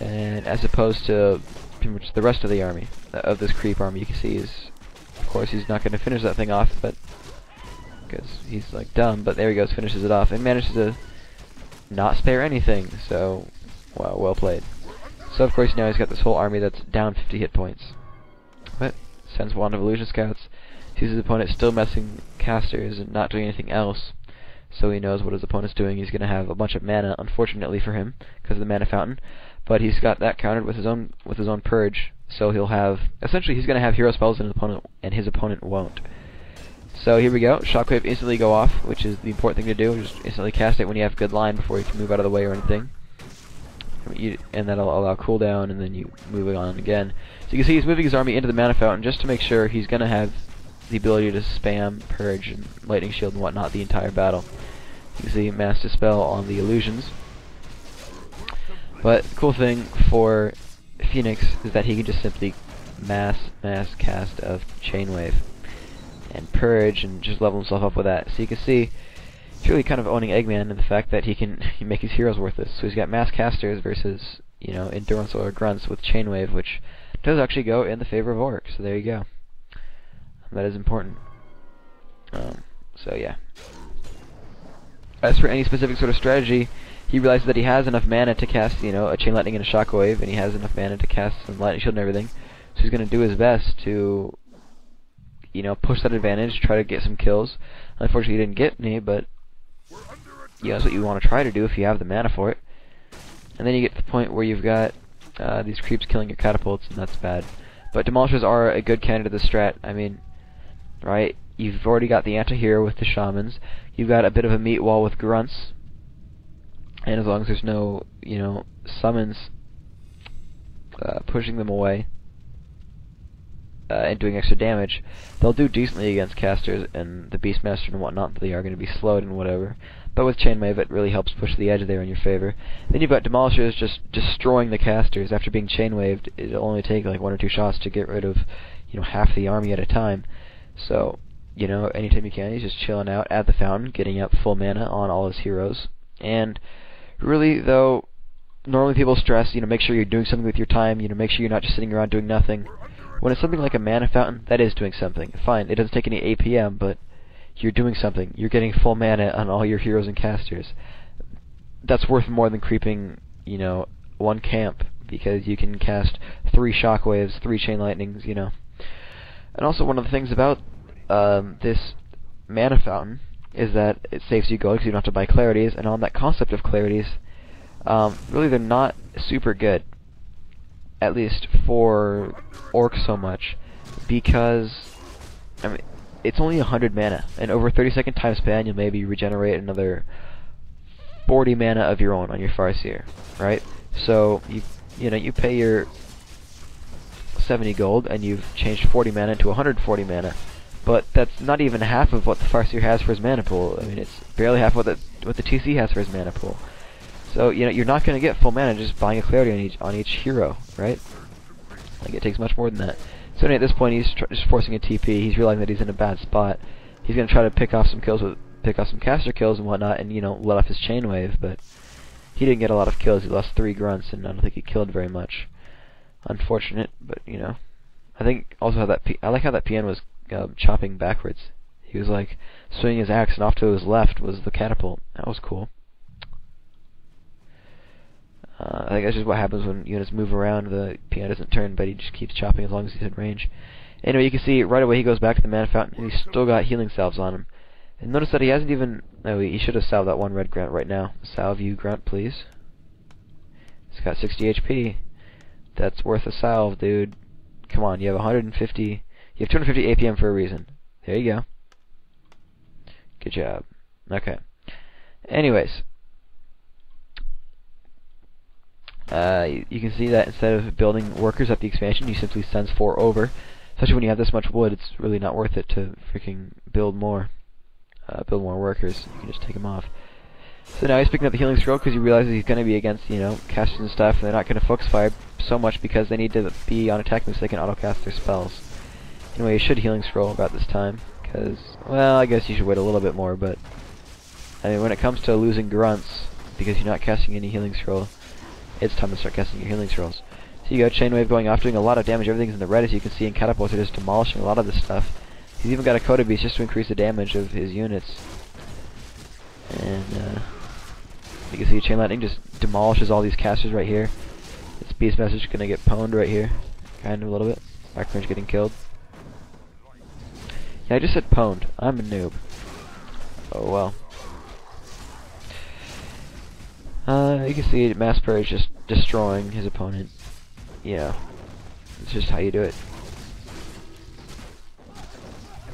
and as opposed to pretty much the rest of the army, of this creep army, you can see is, of course, he's not going to finish that thing off, but because he's like dumb. But there he goes, finishes it off, and manages to not spare anything. So, wow, well played. So of course now he's got this whole army that's down 50 hit points. But sends Wand of Illusion Scouts, sees his opponent still messing casters and not doing anything else. So he knows what his opponent's doing. He's going to have a bunch of mana, unfortunately for him, because of the mana fountain. But he's got that countered with his own purge. So he'll have, essentially, he's going to have hero spells, and his opponent won't. So here we go. Shockwave instantly go off, which is the important thing to do. Just instantly cast it when you have good line before you can move out of the way or anything. And that'll allow cooldown, and then you move it on again. So you can see he's moving his army into the mana fountain just to make sure he's going to have the ability to spam purge and lightning shield and whatnot the entire battle. You can see mass dispel on the illusions. But the cool thing for Phoenix is that he can just simply mass cast of Chainwave and purge and just level himself up with that. So you can see he's really kind of owning Eggman in the fact that he can make his heroes worthless. So he's got mass casters versus, you know, endurance or grunts with Chainwave, which does actually go in the favor of Orc. So there you go. That is important. So yeah. As for any specific sort of strategy, he realizes that he has enough mana to cast, you know, a Chain Lightning and a Shockwave, and he has enough mana to cast some Lightning Shield and everything. So he's going to do his best to, you know, push that advantage, try to get some kills. Unfortunately, he didn't get any, but yeah, that's what you want to try to do if you have the mana for it. And then you get to the point where you've got these creeps killing your catapults, and that's bad. But Demolishers are a good candidate to this strat. I mean, right? You've already got the anti-hero with the shamans. You've got a bit of a meat wall with grunts. And as long as there's no, you know, summons pushing them away and doing extra damage, they'll do decently against casters and the Beastmaster and whatnot. They are going to be slowed and whatever. But with Chainwave, it really helps push the edge there in your favor. Then you've got Demolishers just destroying the casters. After being Chainwaved, it'll only take like 1 or 2 shots to get rid of, you know, half the army at a time. So, you know, anytime you can, he's just chilling out at the fountain, getting up full mana on all his heroes. And really, though, normally people stress, you know, make sure you're doing something with your time, you know, make sure you're not just sitting around doing nothing. When it's something like a mana fountain, that is doing something. Fine, it doesn't take any APM, but you're doing something. You're getting full mana on all your heroes and casters. That's worth more than creeping, you know, 1 camp, because you can cast 3 shockwaves, 3 chain lightnings, you know. And also one of the things about this mana fountain is that it saves you gold because you don't have to buy clarities, and on that concept of clarities, really they're not super good, at least for orcs so much, because I mean it's only 100 mana, and over a 30-second time span you'll maybe regenerate another 40 mana of your own on your Farseer, right? So you know, you pay your 70 gold and you've changed 40 mana into 140 mana. But that's not even half of what the Farseer has for his mana pool. I mean, it's barely half what the TC has for his mana pool. So, you know, you're not going to get full mana just buying a clarity on each hero, right? Like, it takes much more than that. So anyway, at this point, he's just forcing a TP. He's realizing that he's in a bad spot. He's going to try to pick off some caster kills and whatnot, and, you know, let off his chain wave. But he didn't get a lot of kills. He lost 3 grunts, and I don't think he killed very much. Unfortunate, but, you know, I think also how I like how that PN was chopping backwards. He was like swinging his axe, and off to his left was the catapult. That was cool. I think that's just what happens when units move around. The PN doesn't turn, but he just keeps chopping as long as he's in range. Anyway, you can see right away he goes back to the mana fountain, and he's still got healing salves on him. And notice that he hasn't even... No, he should have salved that 1 red grunt right now. Salve you, grunt, please. He's got 60 HP. That's worth a salve, dude. Come on, you have 150... You have 250 APM for a reason. There you go. Good job. Okay. Anyways. You can see that instead of building workers up the expansion, you simply send 4 over. Especially when you have this much wood, it's really not worth it to freaking build more workers. You can just take them off. So now he's picking up the healing scroll because he realizes he's going to be against, you know, casters and stuff, and they're not going to focus fire so much because they need to be on attack moves so they can auto-cast their spells. Anyway, you should healing scroll about this time, because, well, I guess you should wait a little bit more, but, I mean, when it comes to losing grunts, because you're not casting any healing scroll, it's time to start casting your healing scrolls. So you got Chain Wave going off, doing a lot of damage. Everything's in the red, as you can see, and Catapults are just demolishing a lot of this stuff. He's even got a Coda Beast just to increase the damage of his units. And you can see Chain Lightning just demolishes all these casters right here. This Beastmaster is gonna get pwned right here, kind of a little bit. Archmage getting killed. Yeah, I just said pwned. I'm a noob. Oh well. You can see Mass Purge just destroying his opponent. Yeah, it's just how you do it.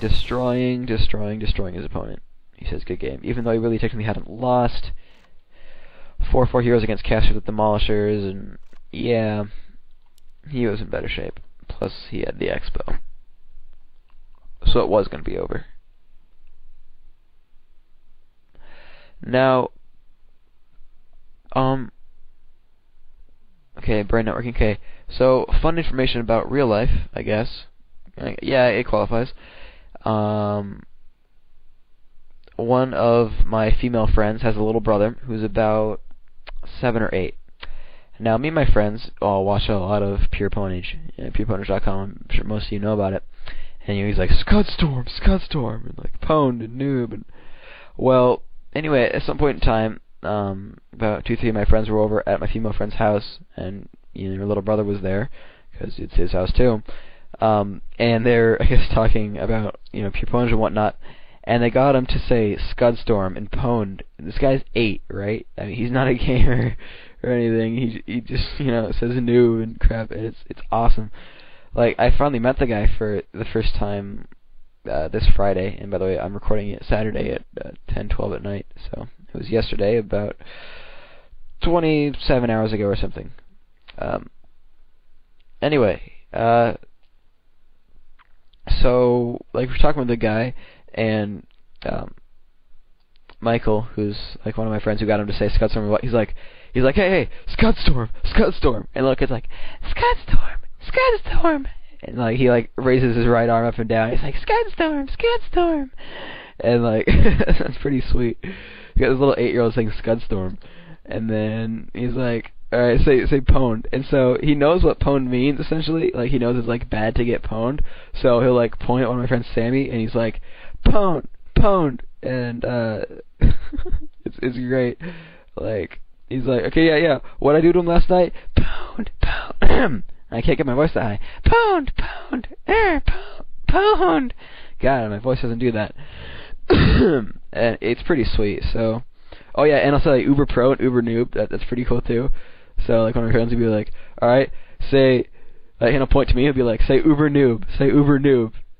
Destroying his opponent. He says good game, even though he really technically hadn't lost. 4/4 heroes against casters with demolishers, and yeah, he was in better shape. Plus, he had the expo, so it was going to be over. Now, okay, brain networking. Okay, so fun information about real life, I guess. Yeah, it qualifies. One of my female friends has a little brother who's about 7 or 8. Now, me and my friends all watch a lot of Pure Ponage, pureponage.com. I'm sure most of you know about it. And he's like, Scudstorm, and like pwned and noob. And well, anyway, at some point in time, about 2-3 of my friends were over at my female friend's house, and her little brother was there because it's his house too. And they're, I guess, talking about Pure Ponage and whatnot. And they got him to say Scudstorm and pwned. This guy's 8, right? I mean, he's not a gamer or anything. He just says noob and crap. And it's awesome. Like, I finally met the guy for the first time this Friday. And by the way, I'm recording it Saturday at 10:12 at night. So it was yesterday, about 27 hours ago or something. Anyway, so like we're talking with the guy. And Michael, who's like one of my friends who got him to say Scudstorm, he's like, hey, Scudstorm, and look, it's like, Scudstorm, and like he like raises his right arm up and down. He's like, Scudstorm, and like that's pretty sweet. You got this little 8-year-old saying Scudstorm, and then he's like, all right, say pwned, and so he knows what pwned means essentially. Like he knows it's like bad to get pwned, so he'll like point at one of my friends, Sammy, and he's like, pwned, and it's great. Like he's like, okay, yeah, what'd I do to him last night? Pwned. I can't get my voice that high. Pwned. God, my voice doesn't do that. And it's pretty sweet. So, oh yeah, and also like uber pro and uber noob. That's pretty cool too. So like one of my friends would be like, all right, say, and he'll point to me. He'll be like, say uber noob.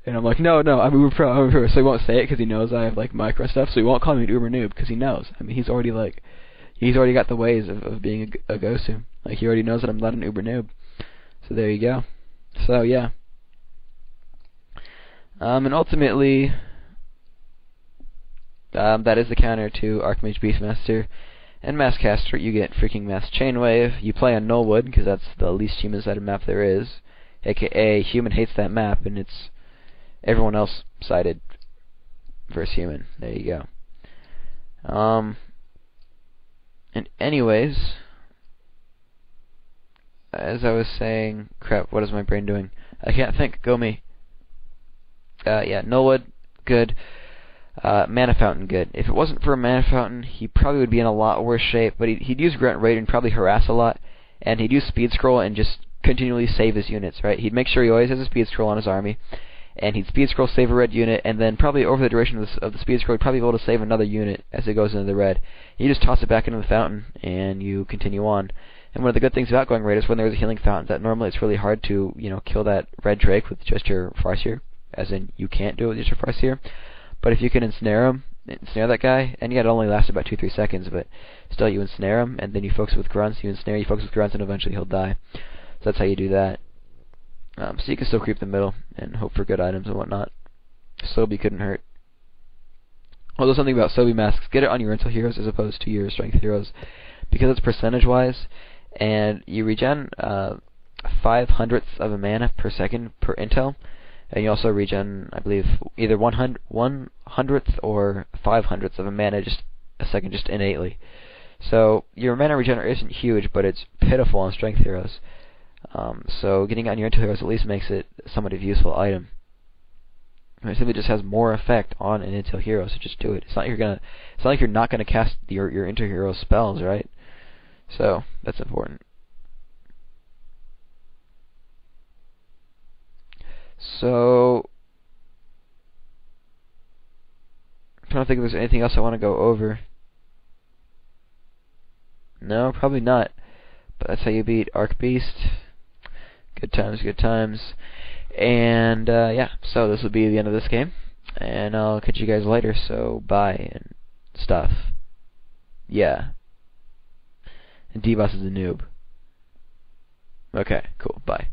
And I'm like, no, I'm uber pro. So he won't say it because he knows I have like micro stuff. So he won't call me an uber noob because he knows. I mean, he's already got the ways of being a go-to. Like he already knows that I'm not an uber noob. So there you go. So yeah. And ultimately, that is the counter to Archmage, Beastmaster, and Masscaster. You get freaking Mass Chainwave. You play on Nullwood because that's the least human-sided map there is. AKA, human hates that map, and it's everyone else sided versus human. There you go. And anyways, as I was saying, crap, what is my brain doing? I can't think. Go me. Yeah, Nullwood, good. Mana Fountain, good. If it wasn't for a Mana Fountain, he probably would be in a lot worse shape, but he'd use Grunt Raid and probably harass a lot, and he'd use Speed Scroll and just continually save his units, right? He'd make sure he always has a Speed Scroll on his army, and he'd Speed Scroll, save a red unit, and then probably over the duration of the Speed Scroll, he'd probably be able to save another unit as it goes into the red. You just toss it back into the fountain, and you continue on. And one of the good things about going raid is when there's a healing fountain, that normally it's really hard to, kill that red Drake with just your Farseer, as in you can't do it with just your Farseer. But if you can ensnare that guy, and yeah, it only lasts about 2-3 seconds, but still you ensnare him, and then you focus with grunts, you focus with grunts, and eventually he'll die. So that's how you do that. So you can still creep the middle, and hope for good items and whatnot. Sobi couldn't hurt. Although something about Sobi masks, get it on your intel heroes as opposed to your strength heroes, because it's percentage-wise, and you regen 5/100th of a mana per second per intel, and you also regen, I believe, either 1/100th or 5/100th of a mana just a second, just innately. So your mana regeneration isn't huge, but it's pitiful on strength heroes. So getting on your intel heroes at least makes it somewhat of a useful item. It simply just has more effect on an intel hero, so just do it. It's not like you're not gonna cast your intel hero spells, right? So that's important. So I'm trying to think if there's anything else I want to go over. No, probably not. But that's how you beat Arc Beast. Good times, good times. And yeah, so this will be the end of this game. And I'll catch you guys later, so bye and stuff. Yeah. And D-Boss is a noob. Okay, cool, bye.